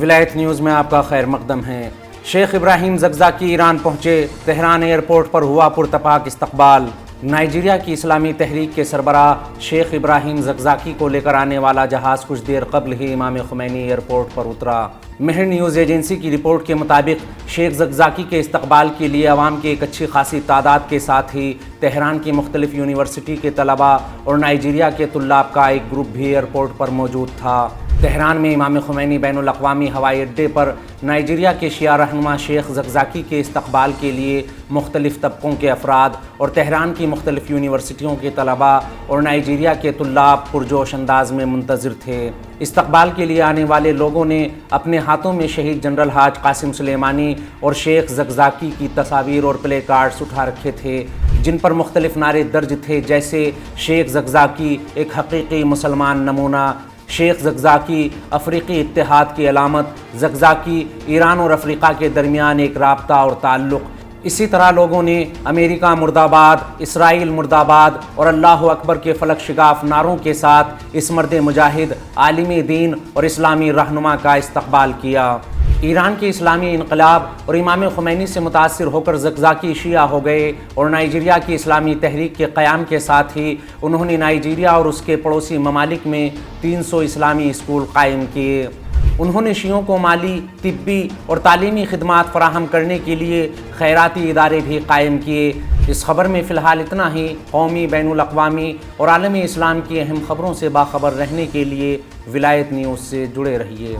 ولایت نیوز میں آپ کا خیر مقدم ہے۔ شیخ ابراہیم زقزاقی ایران پہنچے، تہران ایئرپورٹ پر ہوا پرتپاک استقبال۔ نائجیریا کی اسلامی تحریک کے سربراہ شیخ ابراہیم زقزاقی کو لے کر آنے والا جہاز کچھ دیر قبل ہی امام خمینی ایئرپورٹ پر اترا۔ مہر نیوز ایجنسی کی رپورٹ کے مطابق شیخ زقزاقی کے استقبال کے لیے عوام کی ایک اچھی خاصی تعداد کے ساتھ ہی تہران کی مختلف یونیورسٹی کے طلباء اور نائجیریا کے طلاب کا ایک گروپ بھی ایئرپورٹ پر موجود تھا۔ تہران میں امام خمینی بین الاقوامی ہوائی اڈے پر نائجیریا کے شیعہ رہنما شیخ زقزاقی کے استقبال کے لیے مختلف طبقوں کے افراد اور تہران کی مختلف یونیورسٹیوں کے طلباء اور نائجیریا کے طلاب پرجوش انداز میں منتظر تھے۔ استقبال کے لیے آنے والے لوگوں نے اپنے ہاتھوں میں شہید جنرل حاج قاسم سلیمانی اور شیخ زقزاقی کی تصاویر اور پلے کارڈز اٹھا رکھے تھے، جن پر مختلف نعرے درج تھے، جیسے شیخ زقزاقی ایک حقیقی مسلمان نمونہ، شیخ زقزاقی افریقی اتحاد کی علامت، زقزاقی ایران اور افریقہ کے درمیان ایک رابطہ اور تعلق۔ اسی طرح لوگوں نے امریکہ مرد آباد، اسرائیل مرد آباد اور اللہ اکبر کے فلک شگاف نعروں کے ساتھ اس مرد مجاہد، عالم دین اور اسلامی رہنما کا استقبال کیا۔ ایران کے اسلامی انقلاب اور امام خمینی سے متاثر ہو کر زقزاقی شیعہ ہو گئے اور نائجیریا کی اسلامی تحریک کے قیام کے ساتھ ہی انہوں نے نائجیریا اور اس کے پڑوسی ممالک میں 300 اسلامی اسکول قائم کیے۔ انہوں نے شیعوں کو مالی، طبی اور تعلیمی خدمات فراہم کرنے کے لیے خیراتی ادارے بھی قائم کیے۔ اس خبر میں فی الحال اتنا ہی۔ قومی، بین الاقوامی اور عالمی اسلام کی اہم خبروں سے باخبر رہنے کے لیے ولایت نیوز سے جڑے رہیے۔